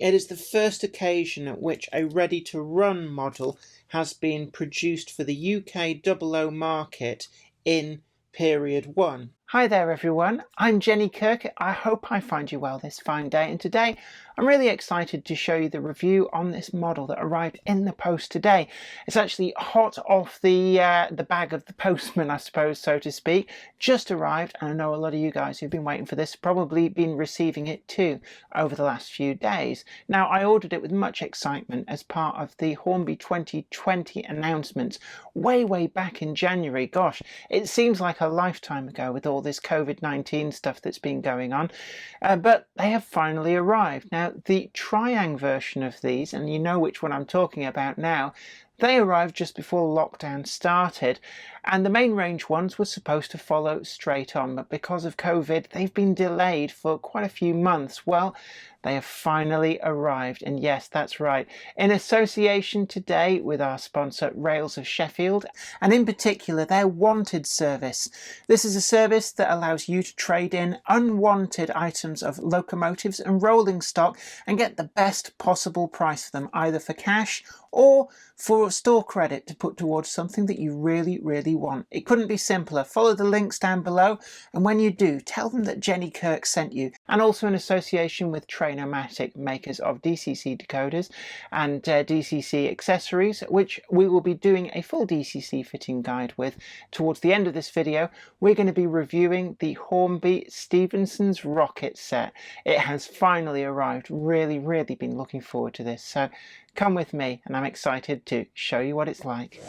It is the first occasion at which a ready-to-run model has been produced for the UK 00 market in period 1. Hi there everyone, I'm Jenny Kirk. I hope I find you well this fine day, and today I'm really excited to show you the review on this model that arrived in the post today. It's actually hot off the bag of the postman, I suppose, so to speak. Just arrived, and I know a lot of you guys who've been waiting for this probably been receiving it too over the last few days. Now, I ordered it with much excitement as part of the Hornby 2020 announcements way back in January. Gosh, it seems like a lifetime ago with all this COVID-19 stuff that's been going on, but they have finally arrived. Now, the Triang version of these, and you know which one I'm talking about now, they arrived just before lockdown started, and the main range ones were supposed to follow straight on, but because of COVID, they've been delayed for quite a few months. Well, they have finally arrived, and yes, that's right, in association today with our sponsor Rails of Sheffield, and in particular their Wanted service. This is a service that allows you to trade in unwanted items of locomotives and rolling stock and get the best possible price for them, either for cash or for store credit to put towards something that you really want. It couldn't be simpler. Follow the links down below, and when you do, tell them that Jenny Kirk sent you. And also in association with Trainomatic, makers of DCC decoders and DCC accessories, which we will be doing a full DCC fitting guide with towards the end of this video. We're going to be reviewing the Hornby Stephenson's rocket set. It has finally arrived. Really been looking forward to this. So come with me, and I'm excited to show you what it's like.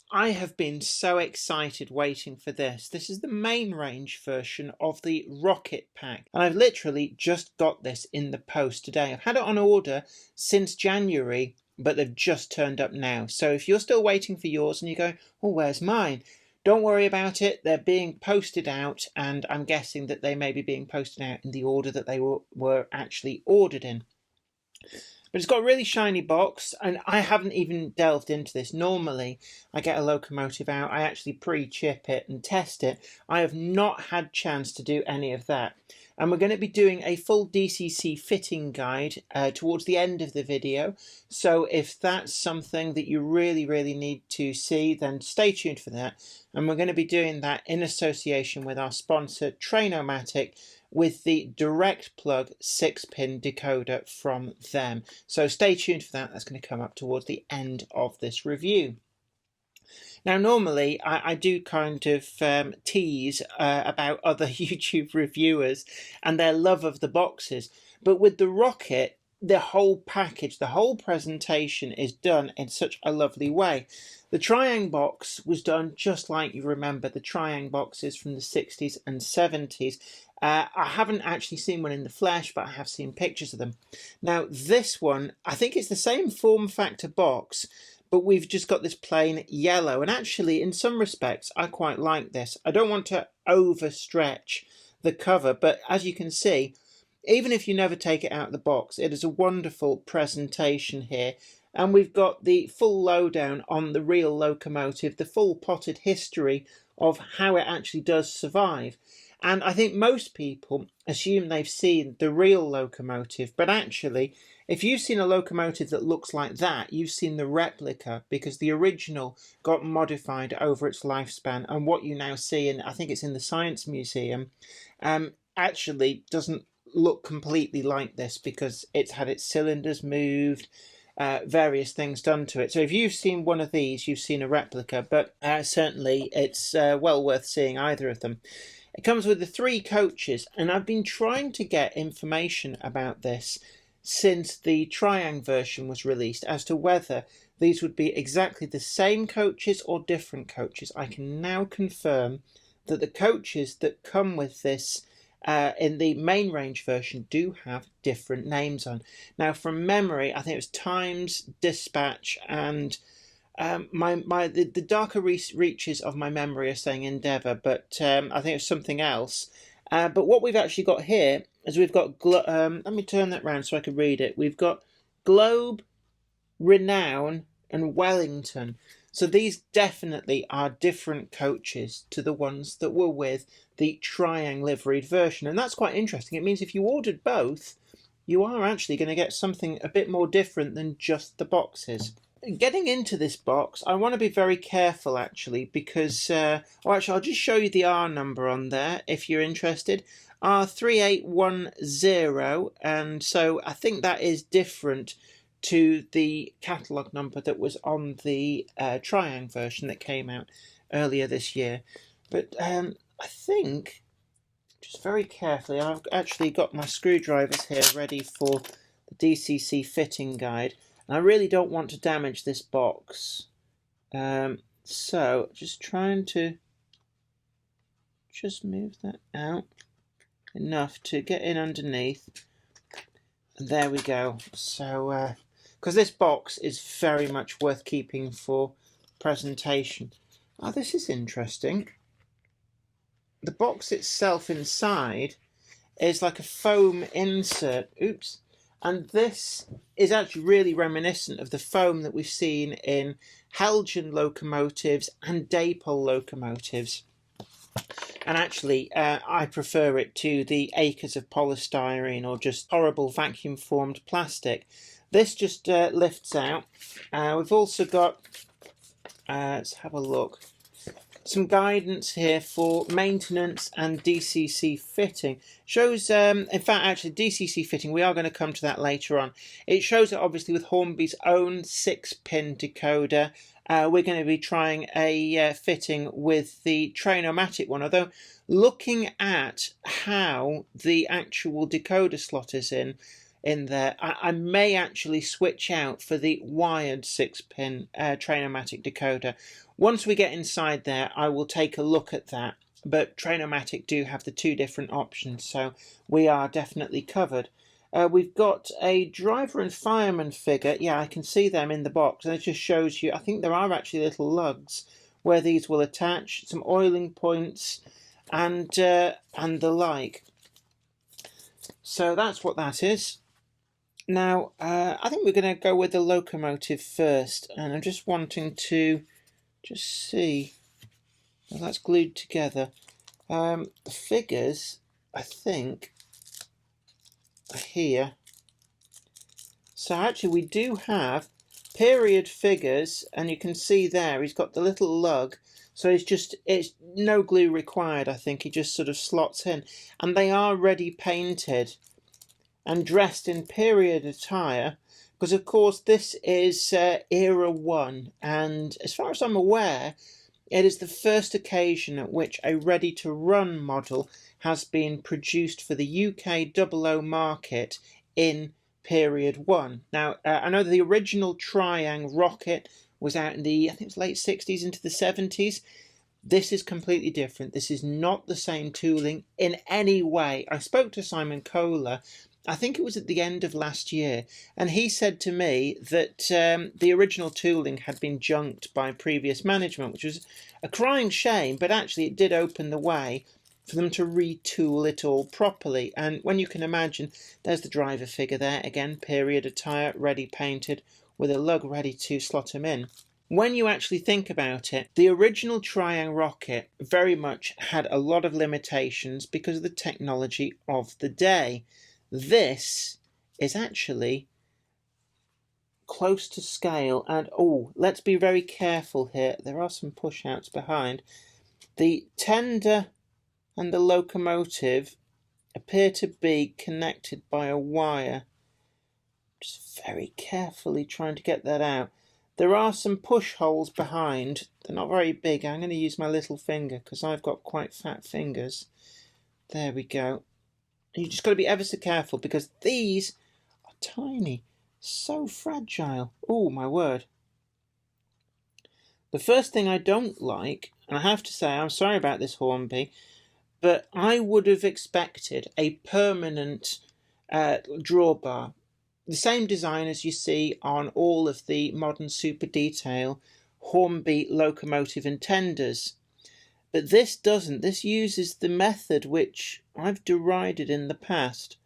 I have been so excited waiting for this. This is the main range version of the Rocket Pack, and I've literally just got this in the post today. I've had it on order since January, but they've just turned up now. So if you're still waiting for yours and you're going, oh, where's mine? Don't worry about it. They're being posted out, and I'm guessing that they may be being posted out in the order that they were actually ordered in. But it's got a really shiny box, and I haven't even delved into this. Normally, I get a locomotive out, I actually pre-chip it and test it. I have not had chance to do any of that. And we're going to be doing a full DCC fitting guide towards the end of the video. So if that's something that you really need to see, then stay tuned for that. And we're going to be doing that in association with our sponsor, Trainomatic, with the direct plug 6-pin decoder from them. So stay tuned for that. That's going to come up towards the end of this review. Now, normally I do kind of tease about other YouTube reviewers and their love of the boxes, but with the Rocket, the whole package, the whole presentation is done in such a lovely way. The Triang box was done just like you remember the Triang boxes from the 60s and 70s. I haven't actually seen one in the flesh, but I have seen pictures of them. Now, this one, I think it's the same form factor box, but we've just got this plain yellow. And actually, in some respects, I quite like this. I don't want to overstretch the cover, but as you can see, even if you never take it out of the box, it is a wonderful presentation here. And we've got the full lowdown on the real locomotive, the full potted history of how it actually does survive. And I think most people assume they've seen the real locomotive, but actually, if you've seen a locomotive that looks like that, you've seen the replica, because the original got modified over its lifespan, and what you now see, and I think it's in the Science Museum, actually doesn't look completely like this, because it's had its cylinders moved, various things done to it. So if you've seen one of these, you've seen a replica, but certainly it's well worth seeing either of them. It comes with the 3 coaches, and I've been trying to get information about this since the Triang version was released as to whether these would be exactly the same coaches or different coaches. I can now confirm that the coaches that come with this in the main range version do have different names on. Now, from memory, I think it was Times, Dispatch, and The darker reaches of my memory are saying Endeavour, but I think it's something else. But what we've actually got here is we've got let me turn that round so I can read it. We've got Globe, Renown, and Wellington. So these definitely are different coaches to the ones that were with the Triang liveried version, and that's quite interesting. It means if you ordered both, you are actually going to get something a bit more different than just the boxes. Getting into this box, I want to be very careful actually, because I'll just show you the R number on there if you're interested. R3810, and so I think that is different to the catalogue number that was on the Triang version that came out earlier this year. But I think, just very carefully, I've actually got my screwdrivers here ready for the DCC fitting guide. And I really don't want to damage this box. So just trying to just move that out enough to get in underneath. And there we go. So, because this box is very much worth keeping for presentation. Oh, this is interesting. The box itself inside is like a foam insert. Oops. And this is actually really reminiscent of the foam that we've seen in Helgen locomotives and Dapol locomotives. And actually, I prefer it to the acres of polystyrene or just horrible vacuum-formed plastic. This just lifts out. We've also got, let's have a look, some guidance here for maintenance and DCC fitting. Shows, in fact, actually DCC fitting, we are going to come to that later on. It shows it obviously with Hornby's own 6-pin decoder. We're going to be trying a fitting with the Trainomatic one, although looking at how the actual decoder slot is in there, I may actually switch out for the wired 6-pin Trainomatic decoder. Once we get inside there, I will take a look at that, but Trainomatic do have the two different options, so we are definitely covered. We've got a driver and fireman figure. Yeah, I can see them in the box, and it just shows you, I think there are actually little lugs where these will attach, some oiling points, and the like. So that's what that is. Now, I think we're going to go with the locomotive first, and I'm just wanting to just see. Well, that's glued together. The figures, I think, are here. So actually we do have period figures, and you can see there he's got the little lug. So it's no glue required, I think. He just sort of slots in. And they are ready painted and dressed in period attire, because of course this is Era 1, and as far as I'm aware, it is the first occasion at which a ready-to-run model has been produced for the UK 00 market in period 1. Now, I know the original Triang rocket was out in the, I think it was late 60s into the 70s. This is completely different. This is not the same tooling in any way. I spoke to Simon Kohler, I think it was at the end of last year, and he said to me that the original tooling had been junked by previous management, which was a crying shame, but actually it did open the way for them to retool it all properly. And when you can imagine, there's the driver figure there, again, period attire, ready painted, with a lug ready to slot him in. When you actually think about it, the original Triang rocket very much had a lot of limitations because of the technology of the day. This is actually close to scale, and let's be very careful here. There are some push-outs behind. The tender and the locomotive appear to be connected by a wire. Just very carefully trying to get that out. There are some push holes behind. They're not very big. I'm going to use my little finger because I've got quite fat fingers. There we go. You just got to be ever so careful because these are tiny, so fragile. Oh, my word. The first thing I don't like, and I have to say, I'm sorry about this, Hornby, but I would have expected a permanent drawbar. The same design as you see on all of the modern super detail Hornby locomotive and tenders. But this doesn't. This uses the method which I've derided in the past.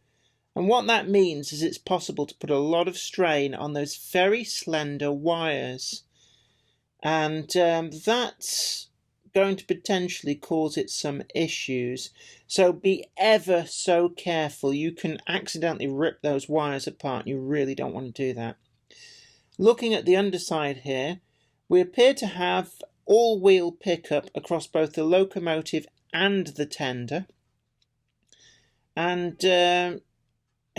And what that means is it's possible to put a lot of strain on those very slender wires. And that's going to potentially cause it some issues. So be ever so careful. You can accidentally rip those wires apart. You really don't want to do that. Looking at the underside here, we appear to have all-wheel pickup across both the locomotive and the tender. And it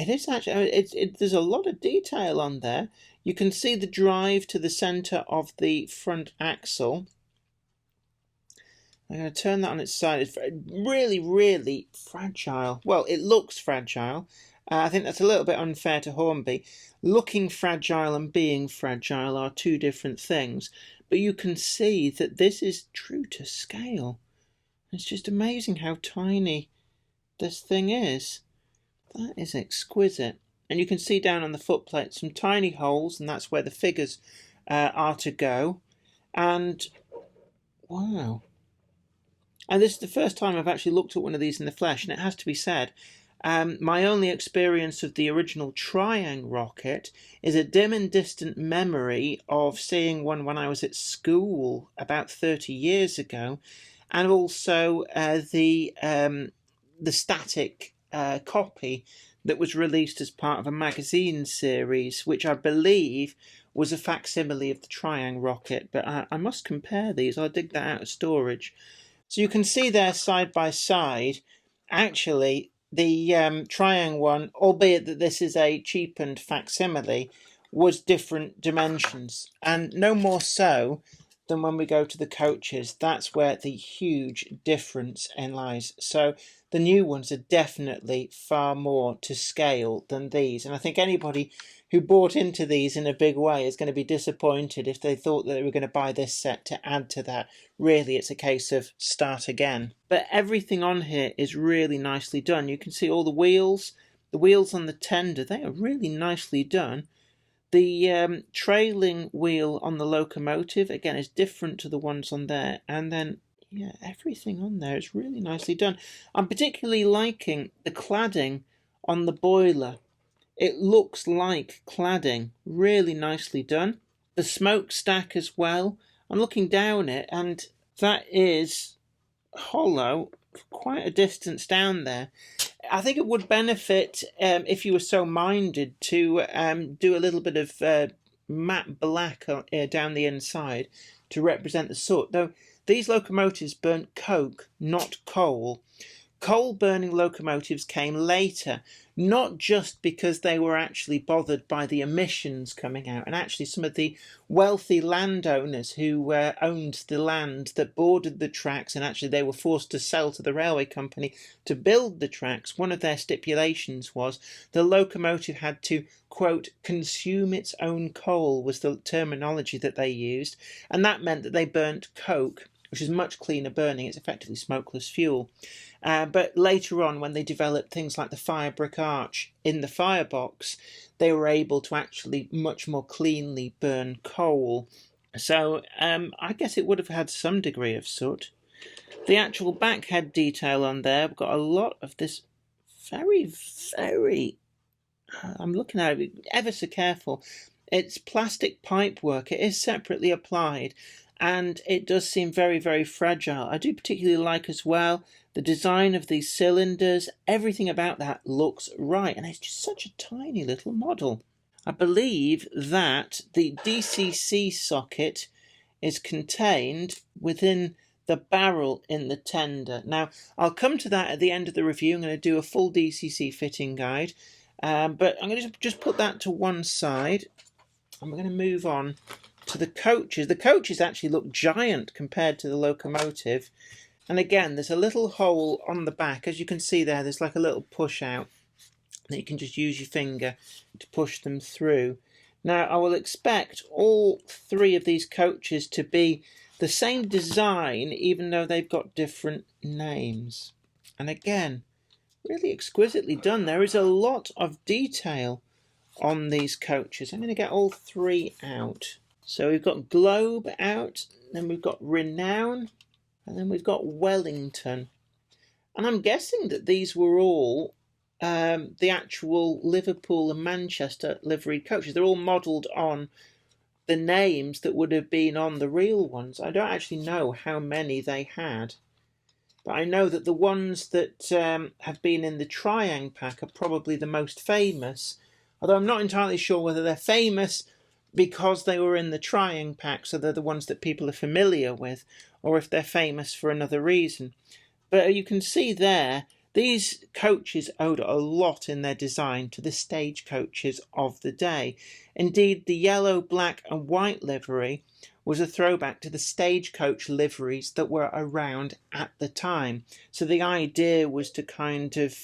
is actually, there's a lot of detail on there. You can see the drive to the centre of the front axle. I'm going to turn that on its side. It's really, really fragile. Well, it looks fragile. I think that's a little bit unfair to Hornby. Looking fragile and being fragile are two different things. But you can see that this is true to scale. It's just amazing how tiny this thing is. That is exquisite. And you can see down on the footplate some tiny holes, and that's where the figures are to go. And wow. And this is the first time I've actually looked at one of these in the flesh, and it has to be said, my only experience of the original Triang rocket is a dim and distant memory of seeing one when I was at school about 30 years ago, and also the static copy that was released as part of a magazine series, which I believe was a facsimile of the Triang rocket. But I must compare these. I'll dig that out of storage. So you can see there side by side, actually, the Triang one, albeit that this is a cheapened facsimile, was different dimensions. And no more so than when we go to the coaches. That's where the huge difference lies. So the new ones are definitely far more to scale than these. And I think anybody who bought into these in a big way is going to be disappointed if they thought that they were going to buy this set to add to that. Really, it's a case of start again. But everything on here is really nicely done. You can see all the wheels on the tender, they are really nicely done. The trailing wheel on the locomotive, again, is different to the ones on there. And then, yeah, everything on there is really nicely done. I'm particularly liking the cladding on the boiler. It looks like cladding, really nicely done. The smokestack as well. I'm looking down it, and that is hollow quite a distance down there. I think it would benefit if you were so minded to do a little bit of matte black down the inside to represent the soot. Though these locomotives burnt coke, not coal. Coal-burning locomotives came later, not just because they were actually bothered by the emissions coming out, and actually some of the wealthy landowners who owned the land that bordered the tracks, and actually they were forced to sell to the railway company to build the tracks. One of their stipulations was the locomotive had to, quote, consume its own coal, was the terminology that they used, and that meant that they burnt coke, which is much cleaner burning. It's effectively smokeless fuel. But later on, when they developed things like the fire brick arch in the firebox, they were able to actually much more cleanly burn coal. So I guess it would have had some degree of soot. The actual backhead detail on there, we've got a lot of this very, very... I'm looking at it ever so careful. It's plastic pipe work. It is separately applied, and it does seem very, very fragile. I do particularly like as well the design of these cylinders. Everything about that looks right, and it's just such a tiny little model. I believe that the DCC socket is contained within the barrel in the tender. Now, I'll come to that at the end of the review. I'm going to do a full DCC fitting guide, but I'm going to just put that to one side, and we're going to move on to the coaches. The coaches actually look giant compared to the locomotive. And again, there's a little hole on the back. As you can see there, there's like a little push out that you can just use your finger to push them through. Now, I will expect all three of these coaches to be the same design, even though they've got different names. And again, really exquisitely done. There is a lot of detail on these coaches. I'm going to get all three out. So we've got Globe out, then we've got Renown, and then we've got Wellington. And I'm guessing that these were all the actual Liverpool and Manchester liveried coaches. They're all modelled on the names that would have been on the real ones. I don't actually know how many they had, but I know that the ones that have been in the Triang pack are probably the most famous, although I'm not entirely sure whether they're famous because they were in the Triang pack, so they're the ones that people are familiar with, or if they're famous for another reason. But you can see there, these coaches owed a lot in their design to the stage coaches of the day. Indeed, the yellow, black and white livery was a throwback to the stagecoach liveries that were around at the time. So the idea was to kind of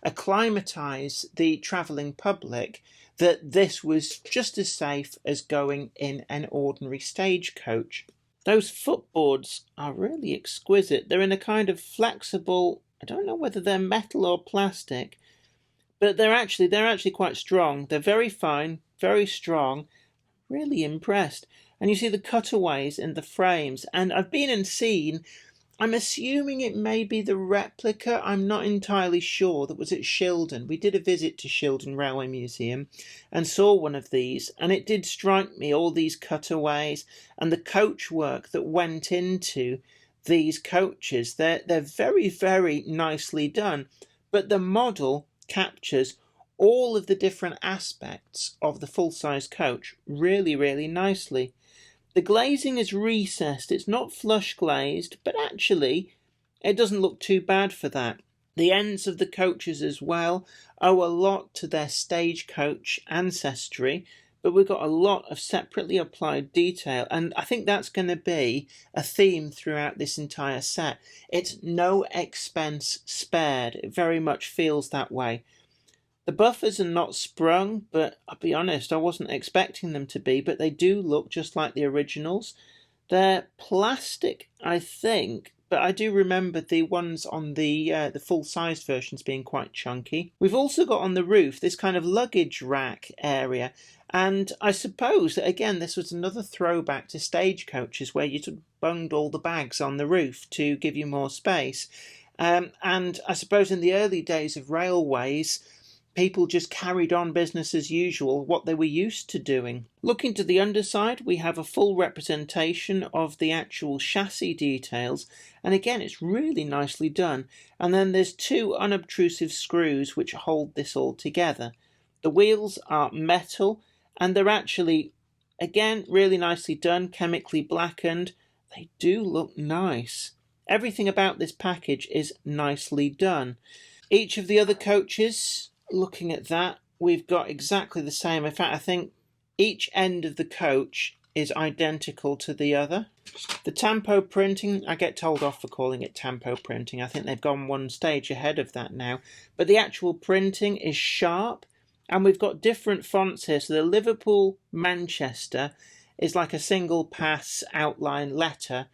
acclimatise the travelling public that this was just as safe as going in an ordinary stagecoach. Those footboards are really exquisite. They're in a kind of flexible, I don't know whether they're metal or plastic, but they're actually quite strong. They're very fine, very strong, really impressed. And you see the cutaways in the frames, and I've been and seen, I'm assuming it may be the replica, I'm not entirely sure, that was at Shildon. We did a visit to Shildon Railway Museum and saw one of these, and it did strike me, all these cutaways and the coach work that went into these coaches. They're very, very nicely done, but the model captures all of the different aspects of the full-size coach really, really nicely. The glazing is recessed, it's not flush glazed, but actually it doesn't look too bad for that. The ends of the coaches as well owe a lot to their stagecoach ancestry, but we've got a lot of separately applied detail, and I think that's going to be a theme throughout this entire set. It's no expense spared, it very much feels that way. The buffers are not sprung, but I'll be honest, I wasn't expecting them to be, but they do look just like the originals. They're plastic, I think, but I do remember the ones on the full-sized versions being quite chunky. We've also got on the roof this kind of luggage rack area, and I suppose that, again, this was another throwback to stagecoaches where you sort of bunged all the bags on the roof to give you more space. And I suppose in the early days of railways, people just carried on business as usual, what they were used to doing. Looking to the underside, we have a full representation of the actual chassis details, and again it's really nicely done. And then there's two unobtrusive screws which hold this all together. The wheels are metal, and they're actually, again, really nicely done, chemically blackened. They do look nice. Everything about this package is nicely done. Each of the other coaches, looking at that, we've got exactly the same. In fact, I think each end of the coach is identical to the other. The tampo printing, I get told off for calling it tampo printing. I think they've gone one stage ahead of that now. But the actual printing is sharp, and we've got different fonts here. So the Liverpool Manchester is like a single pass outline letter,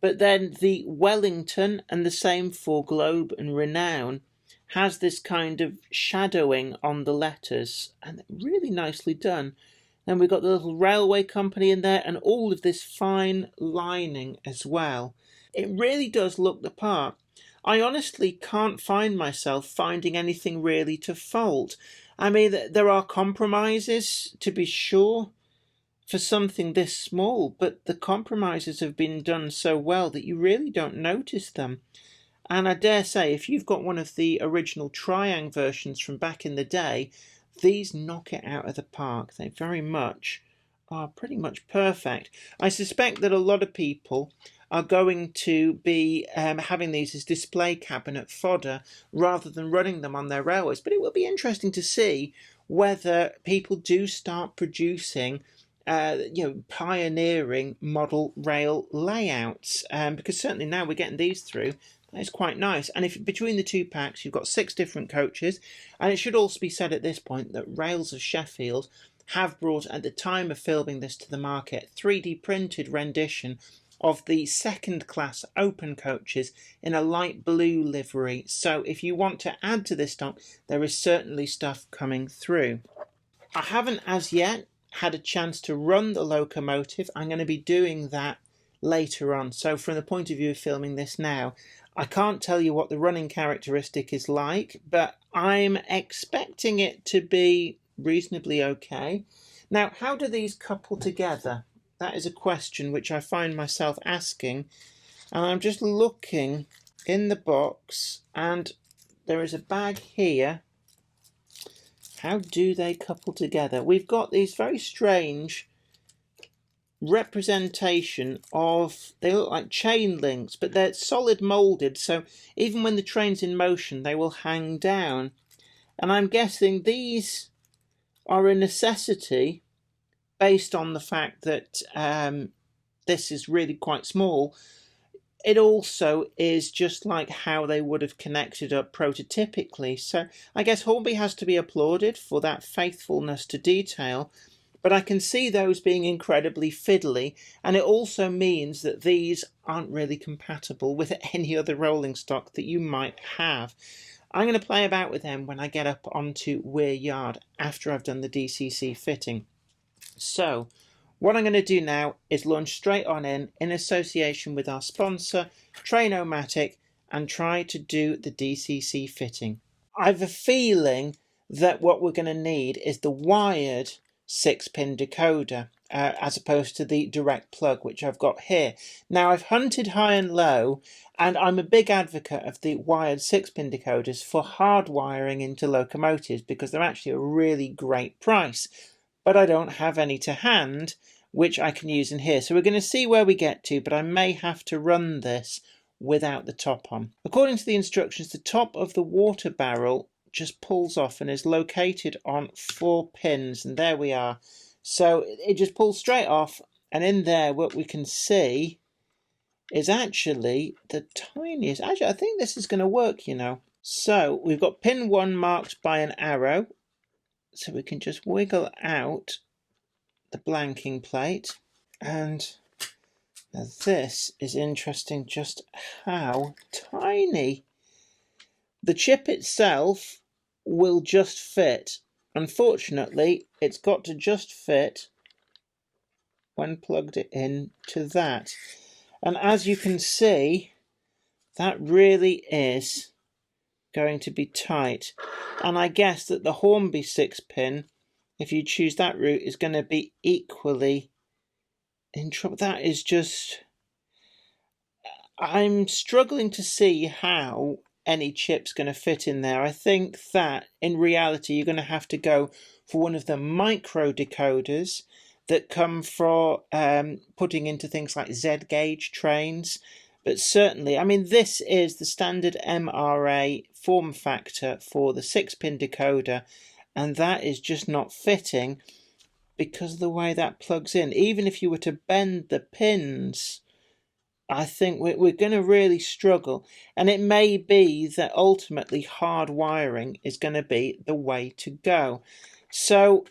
but then the Wellington, and the same for Globe and Renown, has this kind of shadowing on the letters, and really nicely done. Then we've got the little railway company in there, and all of this fine lining as well. It really does look the part. I honestly can't find myself finding anything really to fault. I mean, there are compromises, to be sure, for something this small, but the compromises have been done so well that you really don't notice them. And I dare say, if you've got one of the original Triang versions from back in the day, these knock it out of the park. They very much are pretty much perfect. I suspect that a lot of people are going to be having these as display cabinet fodder rather than running them on their railways. But it will be interesting to see whether people do start producing pioneering model rail layouts, because certainly now we're getting these through. That is quite nice. And if between the two packs you've got 6 different coaches, and it should also be said at this point that Rails of Sheffield have brought, at the time of filming this to the market, 3D printed rendition of the second class open coaches in a light blue livery. So if you want to add to this stock, there is certainly stuff coming through. I haven't as yet had a chance to run the locomotive. I'm going to be doing that later on. So from the point of view of filming this now, I can't tell you what the running characteristic is like, but I'm expecting it to be reasonably okay. Now, how do these couple together? That is a question which I find myself asking, and I'm just looking in the box, and there is a bag here. How do they couple together? We've got these very strange representation of, they look like chain links, but they're solid molded, so even when the train's in motion they will hang down, and I'm guessing these are a necessity based on the fact that this is really quite small. It also is just like how they would have connected up prototypically, so I guess Hornby has to be applauded for that faithfulness to detail. But I can see those being incredibly fiddly, and it also means that these aren't really compatible with any other rolling stock that you might have. I'm going to play about with them when I get up onto Weir Yard after I've done the DCC fitting. So what I'm going to do now is launch straight on in association with our sponsor, Train-O-Matic, and try to do the DCC fitting. I have a feeling that what we're going to need is the wired 6-pin decoder as opposed to the direct plug, which I've got here. Now, I've hunted high and low, and I'm a big advocate of the wired 6-pin decoders for hardwiring into locomotives because they're actually a really great price. But I don't have any to hand, which I can use in here. So we're going to see where we get to, but I may have to run this without the top on. According to the instructions, the top of the water barrel just pulls off and is located on 4 pins, and there we are. So it just pulls straight off, and in there what we can see is actually the tiniest. Actually, I think this is going to work, you know. So we've got pin 1 marked by an arrow, so we can just wiggle out the blanking plate, and now this is interesting, just how tiny. The chip itself will just fit. Unfortunately, it's got to just fit when plugged it in to that. And as you can see, that really is going to be tight. And I guess that the Hornby 6-pin, if you choose that route, is going to be equally in trouble. That is just... I'm struggling to see how any chip's going to fit in there. I think that in reality you're going to have to go for one of the micro decoders that come for putting into things like Z-gauge trains. But certainly, I mean, this is the standard MRA form factor for the 6-pin decoder, and that is just not fitting because of the way that plugs in. Even if you were to bend the pins, I think we're going to really struggle, and it may be that ultimately hard wiring is going to be the way to go. So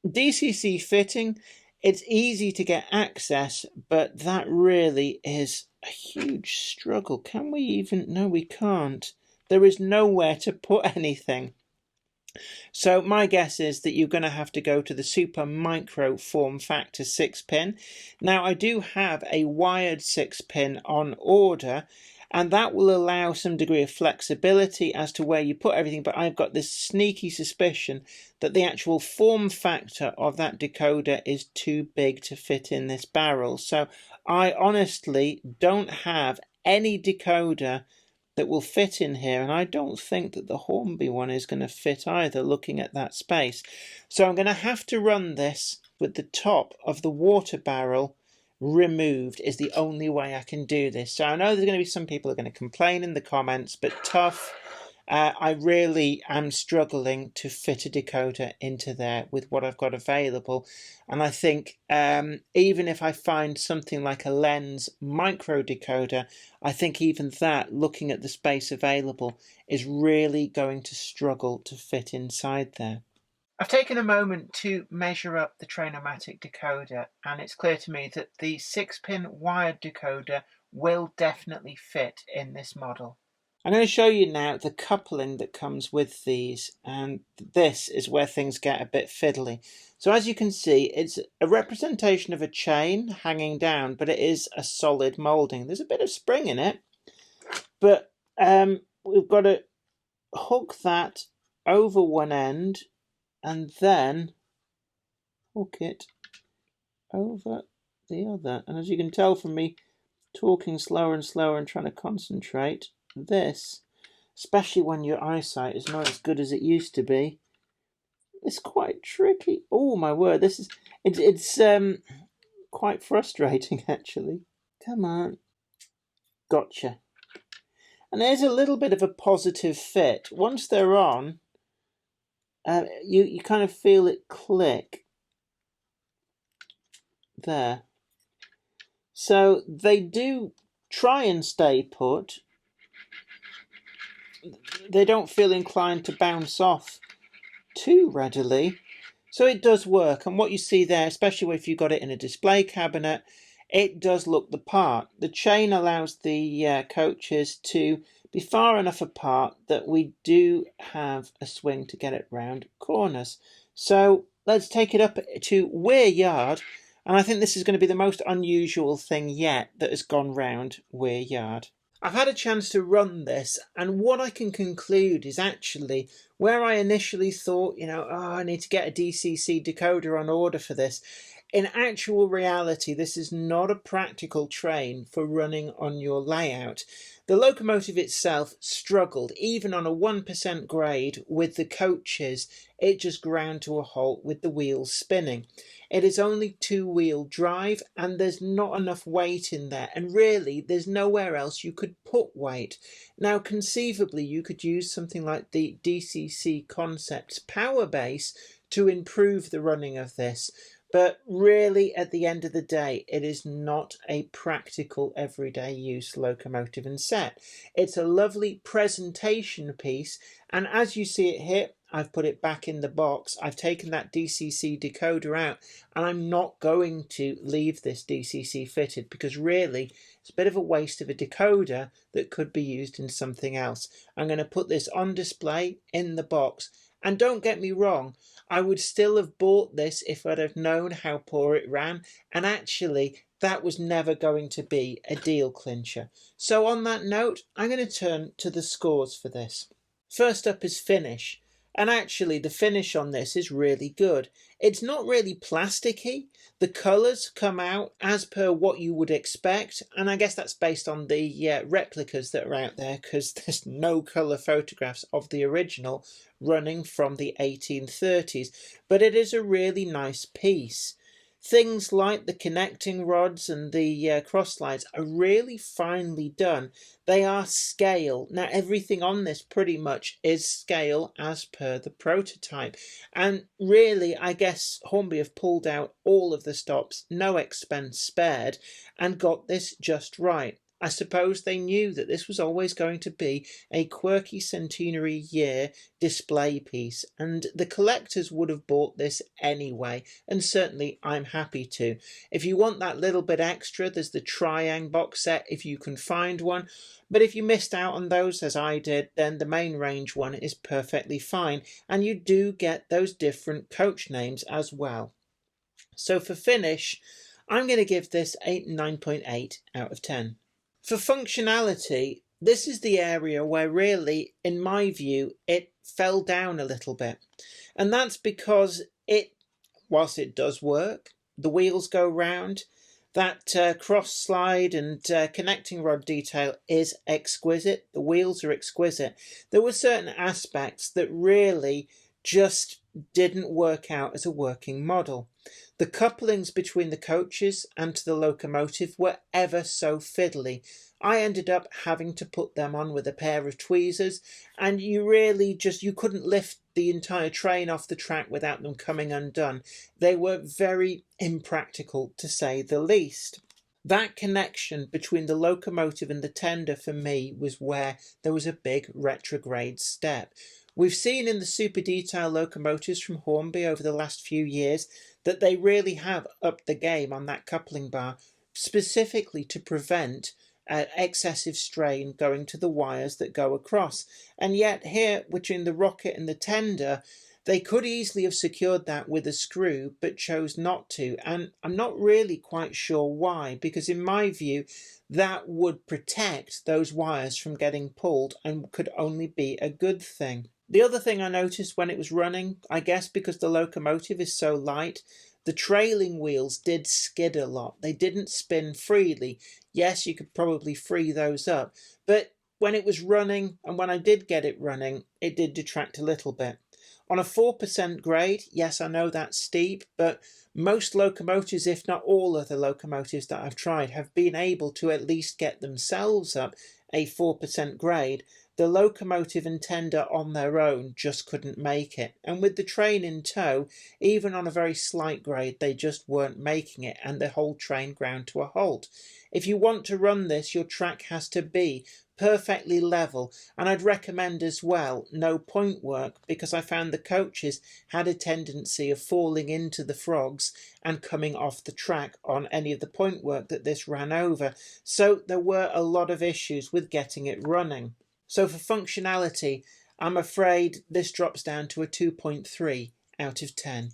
DCC fitting, it's easy to get access, but that really is a huge struggle. Can we even? No, we can't. There is nowhere to put anything. So my guess is that you're going to have to go to the super micro form factor 6-pin. Now I do have a wired 6-pin on order, and that will allow some degree of flexibility as to where you put everything, but I've got this sneaky suspicion that the actual form factor of that decoder is too big to fit in this barrel. So I honestly don't have any decoder that will fit in here, and I don't think that the Hornby one is going to fit either, looking at that space. So I'm going to have to run this with the top of the water barrel removed, is the only way I can do this. So I know there's going to be some people who are going to complain in the comments, but tough. I really am struggling to fit a decoder into there with what I've got available, and I think even if I find something like a lens micro decoder, I think even that, looking at the space available, is really going to struggle to fit inside there. I've taken a moment to measure up the Train-O-Matic decoder, and it's clear to me that the 6-pin wired decoder will definitely fit in this model. I'm going to show you now the coupling that comes with these, and this is where things get a bit fiddly. So as you can see, it's a representation of a chain hanging down, but it is a solid moulding. There's a bit of spring in it, but we've got to hook that over one end and then hook it over the other. And as you can tell from me talking slower and slower and trying to concentrate, this, especially when your eyesight is not as good as it used to be, it's quite tricky. Oh my word, it's quite frustrating actually. Come on. Gotcha. And there's a little bit of a positive fit. Once they're on, you kind of feel it click there. So they do try and stay put. They don't feel inclined to bounce off too readily. So it does work. And what you see there, especially if you've got it in a display cabinet, it does look the part. The chain allows the coaches to be far enough apart that we do have a swing to get it round corners. So let's take it up to Weir Yard. And I think this is going to be the most unusual thing yet that has gone round Weir Yard. I've had a chance to run this, and what I can conclude is actually where I initially thought, oh, I need to get a DCC decoder on order for this. In actual reality, this is not a practical train for running on your layout. The locomotive itself struggled, even on a 1% grade with the coaches. It just ground to a halt with the wheels spinning. It is only two-wheel drive and there's not enough weight in there, and really there's nowhere else you could put weight. Now conceivably you could use something like the DCC Concepts power base to improve the running of this, but really at the end of the day it is not a practical everyday use locomotive and set. It's a lovely presentation piece, and as you see it here, I've put it back in the box. I've taken that DCC decoder out, and I'm not going to leave this DCC fitted because really it's a bit of a waste of a decoder that could be used in something else. I'm going to put this on display in the box, and don't get me wrong, I would still have bought this if I'd have known how poor it ran, and actually that was never going to be a deal clincher. So on that note, I'm going to turn to the scores for this. First up is finish. And actually the finish on this is really good. It's not really plasticky. The colours come out as per what you would expect, and I guess that's based on the replicas that are out there, because there's no colour photographs of the original running from the 1830s. But it is a really nice piece. Things like the connecting rods and the cross slides are really finely done. They are scale. Now everything on this pretty much is scale as per the prototype. And really, I guess Hornby have pulled out all of the stops, no expense spared, and got this just right. I suppose they knew that this was always going to be a quirky centenary year display piece, and the collectors would have bought this anyway, and certainly I'm happy to. If you want that little bit extra, there's the Triang box set if you can find one, but if you missed out on those as I did, then the main range one is perfectly fine, and you do get those different coach names as well. So for finish, I'm going to give this a 9.8 out of 10. For functionality, this is the area where really, in my view, it fell down a little bit. And that's because whilst it does work, the wheels go round, that cross slide and connecting rod detail is exquisite. The wheels are exquisite. There were certain aspects that really just didn't work out as a working model. The couplings between the coaches and to the locomotive were ever so fiddly. I ended up having to put them on with a pair of tweezers, and you couldn't lift the entire train off the track without them coming undone. They were very impractical, to say the least. That connection between the locomotive and the tender for me was where there was a big retrograde step. We've seen in the super detail locomotives from Hornby over the last few years that they really have upped the game on that coupling bar, specifically to prevent excessive strain going to the wires that go across. And yet here, between the rocket and the tender, they could easily have secured that with a screw, but chose not to. And I'm not really quite sure why, because in my view, that would protect those wires from getting pulled and could only be a good thing. The other thing I noticed when it was running, I guess because the locomotive is so light, the trailing wheels did skid a lot. They didn't spin freely. Yes, you could probably free those up, but when it was running and when I did get it running, it did detract a little bit. On a 4% grade, yes, I know that's steep, but most locomotives, if not all of the locomotives that I've tried, have been able to at least get themselves up a 4% grade. The locomotive and tender on their own just couldn't make it. And with the train in tow, even on a very slight grade, they just weren't making it, and the whole train ground to a halt. If you want to run this, your track has to be perfectly level, and I'd recommend as well no point work, because I found the coaches had a tendency of falling into the frogs and coming off the track on any of the point work that this ran over. So there were a lot of issues with getting it running. So for functionality, I'm afraid this drops down to a 2.3 out of 10.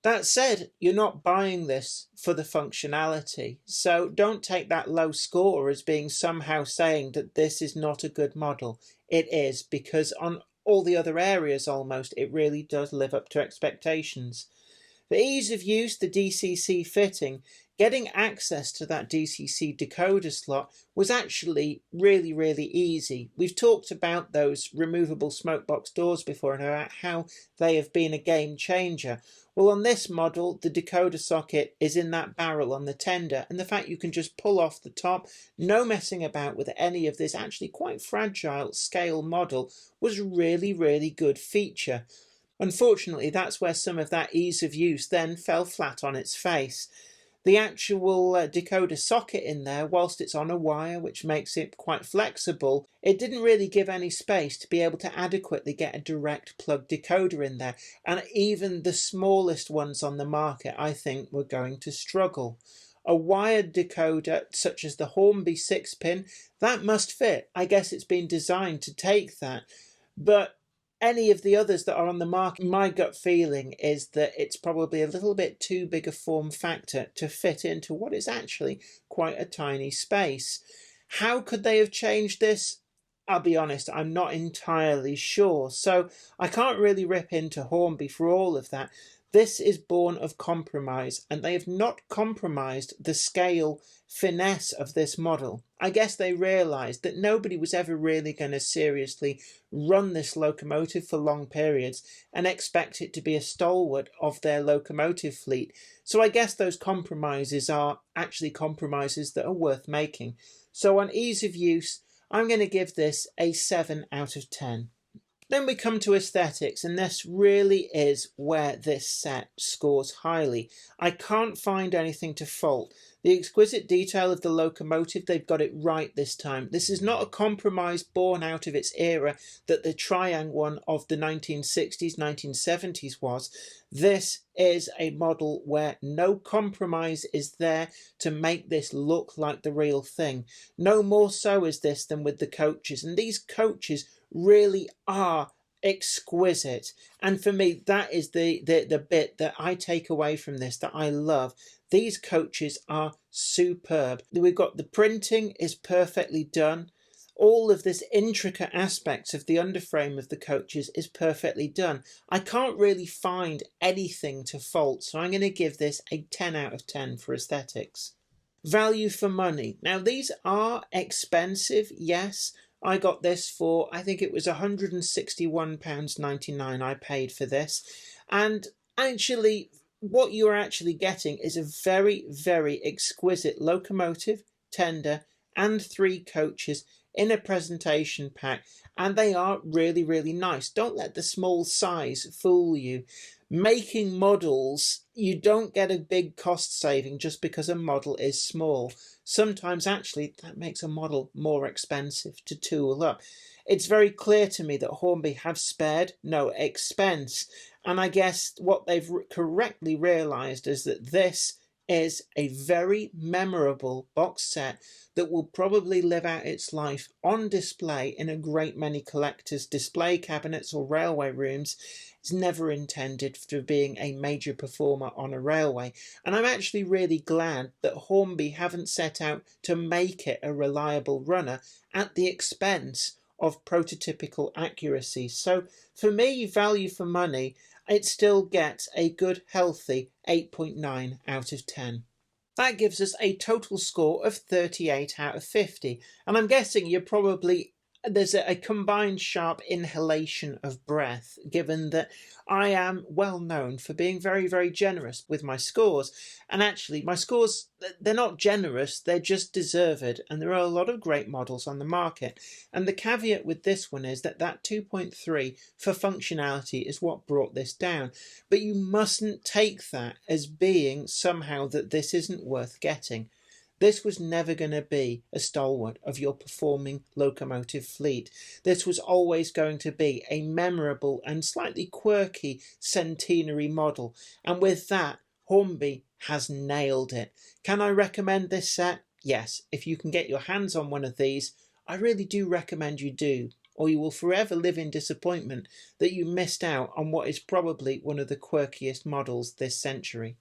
That said, you're not buying this for the functionality, so don't take that low score as being somehow saying that this is not a good model. It is, because on all the other areas almost, it really does live up to expectations. For ease of use, the DCC fitting, getting access to that DCC decoder slot was actually really easy. We've talked about those removable smokebox doors before and about how they have been a game changer. Well, on this model, the decoder socket is in that barrel on the tender, and the fact you can just pull off the top, no messing about with any of this actually quite fragile scale model, was really good feature. Unfortunately, that's where some of that ease of use then fell flat on its face. The actual decoder socket in there, whilst it's on a wire, which makes it quite flexible, it didn't really give any space to be able to adequately get a direct plug decoder in there. And even the smallest ones on the market, I think, were going to struggle. A wired decoder, such as the Hornby 6-pin, that must fit. I guess it's been designed to take that. But any of the others that are on the market, my gut feeling is that it's probably a little bit too big a form factor to fit into what is actually quite a tiny space. How could they have changed this? I'll be honest, I'm not entirely sure. So I can't really rip into Hornby for all of that. This is born of compromise, and they have not compromised the scale finesse of this model. I guess they realised that nobody was ever really going to seriously run this locomotive for long periods and expect it to be a stalwart of their locomotive fleet. So I guess those compromises are actually compromises that are worth making. So on ease of use, I'm going to give this a 7 out of 10. Then we come to aesthetics, and this really is where this set scores highly. I can't find anything to fault. The exquisite detail of the locomotive, they've got it right this time. This is not a compromise born out of its era that the Triang one of the 1960s, 1970s was. This is a model where no compromise is there to make this look like the real thing. No more so is this than with the coaches, and these coaches really are exquisite. And for me, that is the bit that I take away from this, that I love. These coaches are superb. We've got the printing is perfectly done. All of this intricate aspects of the underframe of the coaches is perfectly done. I can't really find anything to fault, so I'm going to give this a 10 out of 10 for aesthetics. Value for money. Now, these are expensive, yes. I got this for, I think it was £161.99 I paid for this. And actually, what you're actually getting is a very exquisite locomotive, tender, and 3 coaches in a presentation pack. And they are really nice. Don't let the small size fool you. Making models, you don't get a big cost saving just because a model is small. Sometimes actually that makes a model more expensive to tool up. It's very clear to me that Hornby have spared no expense, and I guess what they've correctly realised is that this is a very memorable box set that will probably live out its life on display in a great many collectors' display cabinets or railway rooms. It's never intended for being a major performer on a railway, and I'm actually really glad that Hornby haven't set out to make it a reliable runner at the expense of prototypical accuracy. So for me, value for money, it still gets a good healthy 8.9 out of 10. That gives us a total score of 38 out of 50. And I'm guessing there's a combined sharp inhalation of breath, given that I am well known for being very, very generous with my scores. And actually, my scores, they're not generous, they're just deserved. And there are a lot of great models on the market. And the caveat with this one is that 2.3 for functionality is what brought this down. But you mustn't take that as being somehow that this isn't worth getting. This was never going to be a stalwart of your performing locomotive fleet. This was always going to be a memorable and slightly quirky centenary model. And with that, Hornby has nailed it. Can I recommend this set? Yes, if you can get your hands on one of these, I really do recommend you do, or you will forever live in disappointment that you missed out on what is probably one of the quirkiest models this century.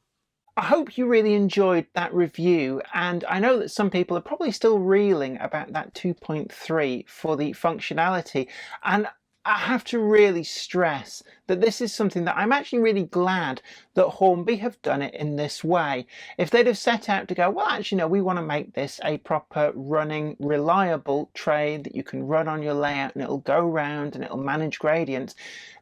I hope you really enjoyed that review, and I know that some people are probably still reeling about that 2.3 for the functionality, and I have to really stress that this is something that I'm actually really glad that Hornby have done it in this way. If they'd have set out to go, well, actually, no, we want to make this a proper running, reliable train that you can run on your layout and it'll go round and it'll manage gradients,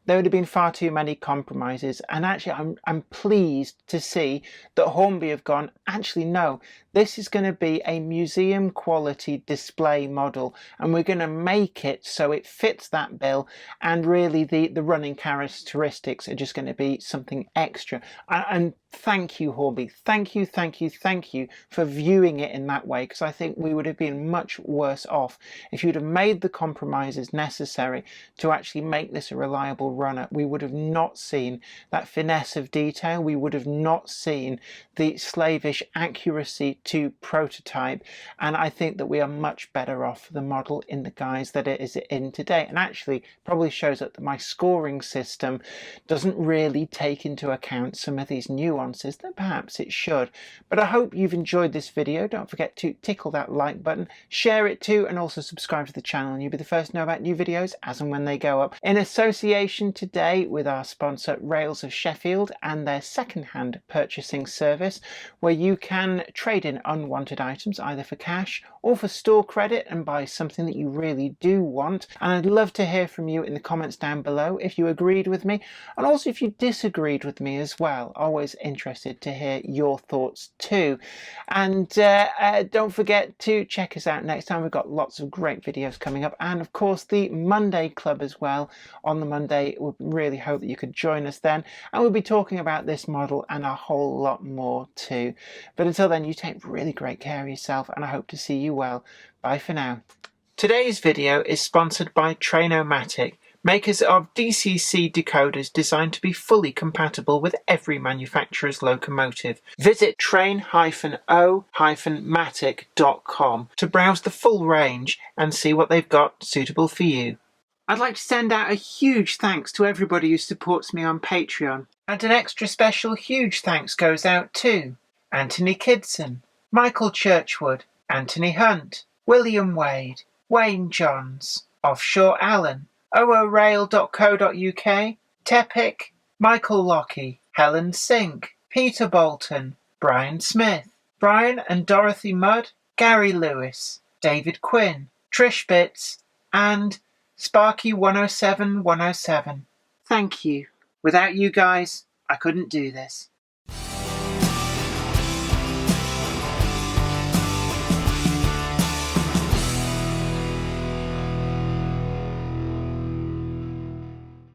there would have been far too many compromises. And actually, I'm pleased to see that Hornby have gone, actually, no, this is going to be a museum quality display model, and we're going to make it so it fits that bill, and really the running characteristics are just going to be something extra. And thank you, Hornby. Thank you for viewing it in that way, because I think we would have been much worse off if you'd have made the compromises necessary to actually make this a reliable runner. We would have not seen that finesse of detail. We would have not seen the slavish accuracy to prototype. And I think that we are much better off for the model in the guise that it is in today. And actually probably shows that my scoring system doesn't really take into account some of these nuances that perhaps it should. But I hope you've enjoyed this video. Don't forget to tickle that like button, share it too, and also subscribe to the channel, and you'll be the first to know about new videos as and when they go up. In association today with our sponsor Rails of Sheffield and their second-hand purchasing service, where you can trade in unwanted items either for cash or for store credit and buy something that you really do want. And I'd love to hear from you in the comments down below if you agreed with me, and also if you disagreed with me as well. Always interested to hear your thoughts too. And don't forget to check us out next time. We've got lots of great videos coming up, and of course the Monday Club as well. On the Monday, we really hope that you could join us then, and we'll be talking about this model and a whole lot more too. But until then, you take really great care of yourself, and I hope to see you well. Bye for now. Today's video is sponsored by Trainomatic, makers of DCC decoders designed to be fully compatible with every manufacturer's locomotive. Visit train-o-matic.com to browse the full range and see what they've got suitable for you. I'd like to send out a huge thanks to everybody who supports me on Patreon, and an extra special huge thanks goes out to Anthony Kidson, Michael Churchwood, Anthony Hunt, William Wade, Wayne Johns, Offshore Allen, oorail.co.uk, Tepic, Michael Lockie, Helen Sink, Peter Bolton, Brian Smith, Brian and Dorothy Mudd, Gary Lewis, David Quinn, Trish Bitts, and Sparky107107. Thank you. Without you guys, I couldn't do this.